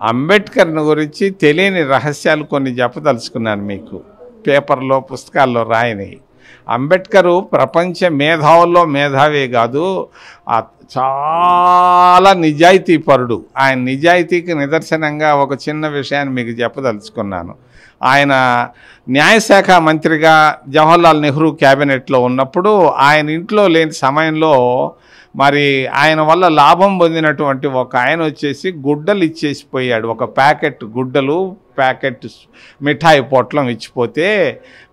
అంబేద్కర్ని గురించి తెలియని రహస్యాలు కొన్ని చెప్పదలుచుకున్నాను మీకు, పేపర్లో పుస్తకాల్లో రాయని. అంబేద్కరు ప్రపంచ మేధావుల్లో మేధావే కాదు, చాలా నిజాయితీపరుడు. ఆయన నిజాయితీకి నిదర్శనంగా ఒక చిన్న విషయాన్ని మీకు చెప్పదలుచుకున్నాను. ఆయన న్యాయశాఖ మంత్రిగా జవహర్లాల్ నెహ్రూ క్యాబినెట్లో ఉన్నప్పుడు ఆయన ఇంట్లో లేని సమయంలో మరి ఆయన వల్ల లాభం పొందినటువంటి ఒక ఆయన వచ్చేసి గుడ్డలు ఇచ్చేసిపోయాడు. ఒక ప్యాకెట్ గుడ్డలు, ప్యాకెట్ మిఠాయి పొట్లం ఇచ్చిపోతే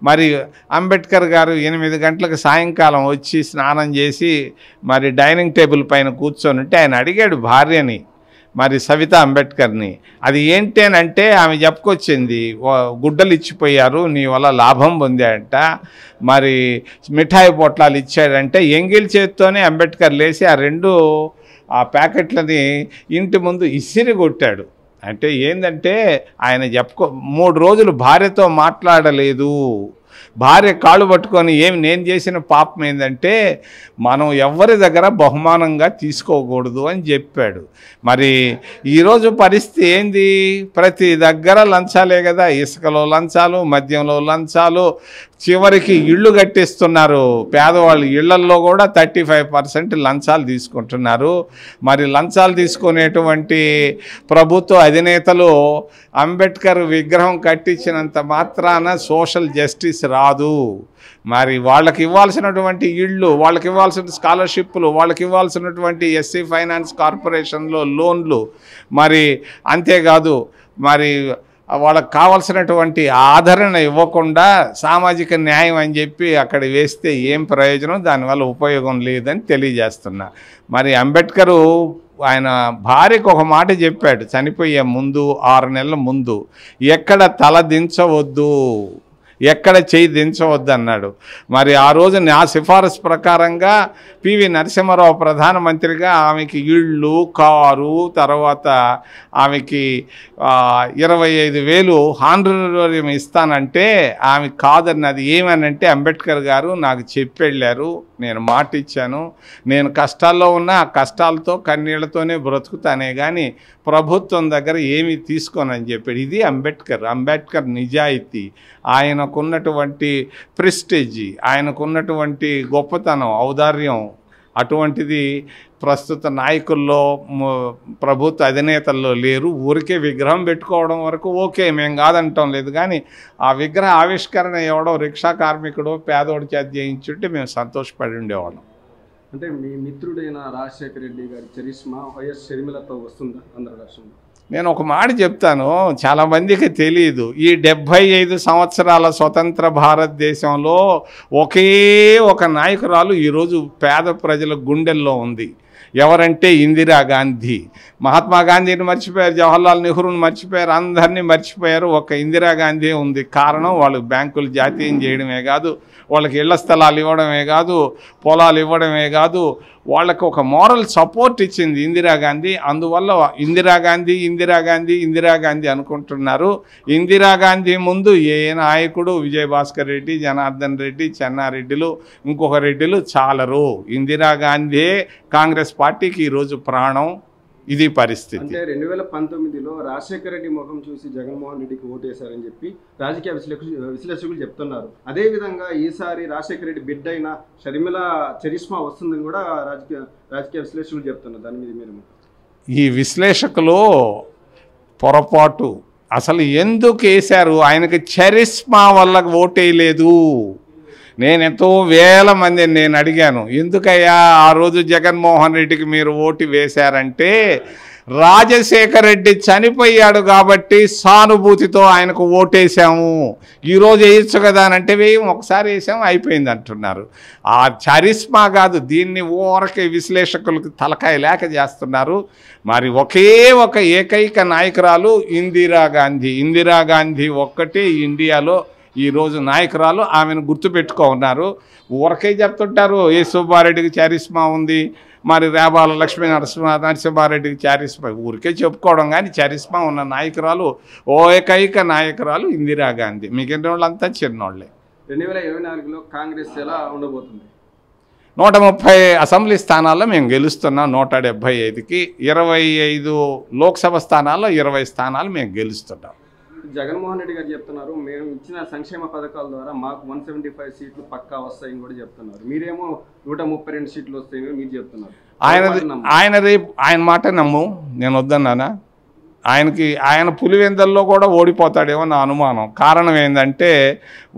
మరి అంబేద్కర్ గారు 8 గంటలకు సాయంకాలం వచ్చి స్నానం చేసి మరి డైనింగ్ టేబుల్ పైన కూర్చొని ఉంటే ఆయన అడిగాడు భార్యని, మరి సవితా అంబేద్కర్ని, అది ఏంటి అని అంటే ఆమె చెప్పుకొచ్చింది, గుడ్డలు ఇచ్చిపోయారు, నీ వల్ల లాభం పొందాడంట, మరి మిఠాయి పొట్లాలు ఇచ్చాడంటే ఎంగిల్ చేత్తోనే అంబేద్కర్ లేచి ఆ ప్యాకెట్లని ఇంటి ముందు ఇసిరి కొట్టాడు. అంటే ఏంటంటే ఆయన 3 రోజులు భార్యతో మాట్లాడలేదు. భార్య కాళ్ళు పట్టుకొని నేను చేసిన పాపం ఏంటంటే మనం ఎవరి దగ్గర బహుమానంగా తీసుకోకూడదు అని చెప్పాడు. మరి ఈరోజు పరిస్థితి ఏంది? ప్రతి దగ్గర లంచాలే కదా, ఇసుకలో లంచాలు, మద్యంలో లంచాలు, చివరికి ఇళ్ళు కట్టిస్తున్నారు. పేదవాళ్ళు ఇళ్లల్లో కూడా 35% లంచాలు తీసుకుంటున్నారు. మరి లంచాలు తీసుకునేటువంటి ప్రభుత్వ అధినేతలు అంబేద్కర్ విగ్రహం కట్టించినంత మాత్రాన సోషల్ జస్టిస్ రాదు. మరి వాళ్ళకి ఇవ్వాల్సినటువంటి ఇళ్ళు, వాళ్ళకి ఇవ్వాల్సిన స్కాలర్షిప్లు, వాళ్ళకి ఇవ్వాల్సినటువంటి ఎస్సీ ఫైనాన్స్ కార్పొరేషన్లో లోన్లు, మరి అంతేకాదు మరి వాళ్ళకి కావాల్సినటువంటి ఆదరణ ఇవ్వకుండా సామాజిక న్యాయం అని చెప్పి అక్కడ వేస్తే ఏం ప్రయోజనం, దానివల్ల ఉపయోగం లేదని తెలియజేస్తున్నా. మరి అంబేద్కరు ఆయన భార్యకు ఒక మాట చెప్పాడు చనిపోయే ముందు, 6 నెలల ముందు, ఎక్కడ తల దించవద్దు, ఎక్కడ చేయి దించవద్దు అన్నాడు. మరి ఆ రోజు నా సిఫారసు ప్రకారంగా పివి నరసింహారావు ప్రధానమంత్రిగా ఆమెకి ఇళ్ళు, కారు, తర్వాత ఆమెకి 25,000 హానరేరియం ఇస్తానంటే ఆమె కాదన్నది. ఏమనంటే అంబేద్కర్ గారు నాకు చెప్పి వెళ్ళారు, నేను మాట ఇచ్చాను, నేను కష్టాల్లో ఉన్నా ఆ కష్టాలతో కన్నీళ్లతోనే బ్రతుకుతానే కానీ ప్రభుత్వం దగ్గర ఏమీ తీసుకోనని చెప్పాడు. ఇది అంబేద్కర్ నిజాయితీ, ఆయనకున్నటువంటి ప్రెస్టేజీ, ఆయనకున్నటువంటి గొప్పతనం, ఔదార్యం అటువంటిది ప్రస్తుత నాయకుల్లో, ప్రభుత్వ అధినేతల్లో లేరు. ఊరికే విగ్రహం పెట్టుకోవడం వరకు ఓకే, మేము కాదంటాం లేదు, కానీ ఆ విగ్రహ ఆవిష్కరణ ఎవడో రిక్షా కార్మికుడో పేదోడి చేత చేయించుంటే మేము సంతోషపడి ఉండేవాళ్ళం. అంటే మీ మిత్రుడైన రాజశేఖర రెడ్డి గారి చరిష్మా వైఎస్ షర్మిలతో వస్తుందా ఆంధ్ర రాష్ట్రంలో? నేను ఒక మాట చెప్తాను, చాలామందికి తెలియదు. ఈ 75 సంవత్సరాల స్వతంత్ర భారతదేశంలో ఒకే ఒక నాయకురాలు ఈరోజు పేద ప్రజల గుండెల్లో ఉంది. ఎవరంటే ఇందిరాగాంధీ. మహాత్మా గాంధీని మర్చిపోయారు, జవహర్లాల్ నెహ్రూని మర్చిపోయారు, అందరినీ మర్చిపోయారు. ఒక ఇందిరాగాంధీ ఉంది. కారణం వాళ్ళు బ్యాంకులు జాతీయం చేయడమే కాదు, వాళ్ళకి ఇళ్ల స్థలాలు ఇవ్వడమే కాదు, పొలాలు ఇవ్వడమే కాదు, వాళ్ళకు ఒక మోరల్ సపోర్ట్ ఇచ్చింది ఇందిరాగాంధీ. అందువల్ల ఇందిరాగాంధీ అనుకుంటున్నారు. ఇందిరాగాంధీ ముందు ఏ నాయకుడు, విజయభాస్కర్ రెడ్డి, జనార్దన్ రెడ్డి, చెన్నారెడ్డిలు, ఇంకొక రెడ్డిలు చాలరు. ఇందిరాగాంధీ కాంగ్రెస్ పార్టీకి ఈరోజు ప్రాణం. ఇది పరిస్థితి. అంటే 2019లో రాజశేఖర రెడ్డి ముఖం చూసి జగన్మోహన్ రెడ్డికి ఓటేశారని చెప్పి రాజకీయ విశ్లేషకులు చెప్తున్నారు. అదేవిధంగా ఈసారి రాజశేఖర రెడ్డి బిడ్డ అయిన షర్మిల చరిష్మా వస్తుందని కూడా రాజకీయ విశ్లేషకులు చెప్తున్నారు. దాని మీద మీరు? ఈ విశ్లేషకులు పొరపాటు. అసలు ఎందుకు వేశారు? ఆయనకి చరిష్మా వల్ల ఓటేయలేదు. నేను ఎంతో వేల మందిని నేను అడిగాను, ఎందుకయ్యా ఆ రోజు జగన్మోహన్ రెడ్డికి మీరు ఓటు వేశారంటే, రాజశేఖర రెడ్డి చనిపోయాడు కాబట్టి సానుభూతితో ఆయనకు ఓటేసాము, ఈరోజు వేయచ్చు కదా అని అంటే వేయం, ఒకసారి వేసాము అయిపోయింది అంటున్నారు. ఆ చరిష్మా కాదు, దీన్ని ఊరకే విశ్లేషకులకు తలకాయ లేక చేస్తున్నారు. మరి ఒకే ఒక ఏకైక నాయకురాలు ఇందిరాగాంధీ ఒక్కటే ఇండియాలో ఈరోజు నాయకురాలు. ఆమెను గుర్తుపెట్టుకున్నారు. ఊరకే చెప్తుంటారు ఏ సుబ్బారెడ్డికి చరిష్మా ఉంది, మరి రేబాల లక్ష్మీ నరసింహారెడ్డికి చరిష్మా, ఊరికే చెప్పుకోవడం. కానీ చరిష్మా ఉన్న నాయకురాలు ఏకైక నాయకురాలు ఇందిరాగాంధీ. మిగిలిన వాళ్ళంతా చిన్నోళ్ళే. 2024లో కాంగ్రెస్ ఎలా ఉండబోతుంది? 130 అసెంబ్లీ స్థానాల్లో మేము గెలుస్తున్నాం 175కి. 25 లోక్సభ స్థానాల్లో 20 స్థానాలు మేము గెలుస్తున్నాం. జగన్మోహన్ రెడ్డి గారు చెప్తున్నారు మేము ఇచ్చిన సంక్షేమ పథకాల ద్వారా మాకు 175 సీట్లు పక్కా వస్తాయని కూడా చెప్తున్నారు. మీరేమో 132 సీట్లు వస్తాయని మీరు చెప్తున్నారు. ఆయన మాట నమ్ము, నేను వద్దన్నానా? ఆయన పులివెందల్లో కూడా ఓడిపోతాడేమో నా అనుమానం. కారణం ఏంటంటే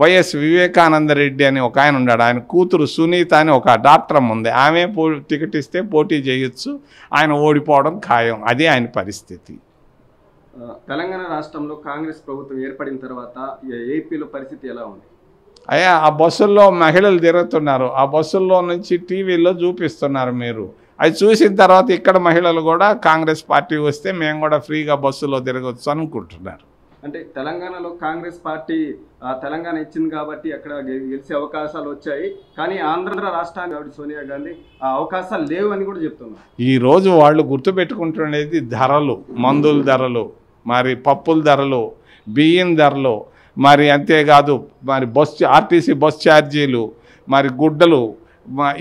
వైఎస్ వివేకానంద రెడ్డి అని ఒక ఆయన ఉన్నాడు, ఆయన కూతురు సునీత అని ఒక డాక్టర్ ఉంది, ఆమె టికెట్ ఇస్తే పోటీ చేయొచ్చు, ఆయన ఓడిపోవడం ఖాయం. అది ఆయన పరిస్థితి. తెలంగాణ రాష్ట్రంలో కాంగ్రెస్ ప్రభుత్వం ఏర్పడిన తర్వాత ఏపీలో పరిస్థితి ఎలా ఉంది? అయ్యా, ఆ బస్సుల్లో మహిళలు తిరుగుతున్నారు, ఆ బస్సుల్లో నుంచి టీవీలో చూపిస్తున్నారు. మీరు అది చూసిన తర్వాత ఇక్కడ మహిళలు కూడా కాంగ్రెస్ పార్టీ వస్తే మేము కూడా ఫ్రీగా బస్సులో తిరగవచ్చు అనుకుంటున్నారు. అంటే తెలంగాణలో కాంగ్రెస్ పార్టీ తెలంగాణ ఇచ్చింది కాబట్టి అక్కడ గెలిచే అవకాశాలు వచ్చాయి, కానీ ఆంధ్ర రాష్ట్రానికి సోనియా గాంధీ ఆ అవకాశాలు లేవు అని కూడా చెప్తున్నారు. ఈరోజు వాళ్ళు గుర్తుపెట్టుకుంటున్నది ధరలు, మందుల ధరలు, మరి పప్పుల ధరలు, బియ్యం ధరలు, మరి అంతేకాదు మరి ఆర్టీసీ బస్ ఛార్జీలు, మరి గుడ్డలు,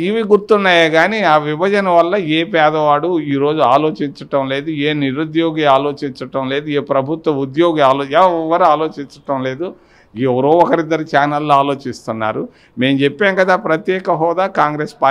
ఇవి గుర్తున్నాయే. కానీ ఆ విభజన వల్ల ఏ పేదవాడు ఈరోజు ఆలోచించటం లేదు, ఏ నిరుద్యోగి ఆలోచించటం లేదు, ఏ ప్రభుత్వ ఉద్యోగి ఎవరు ఆలోచించటం లేదు. ఎవరో ఒకరిద్దరు ఛానళ్ళు ఆలోచిస్తున్నారు. మేము చెప్పాం కదా, ప్రత్యేక హోదా కాంగ్రెస్ పార్టీ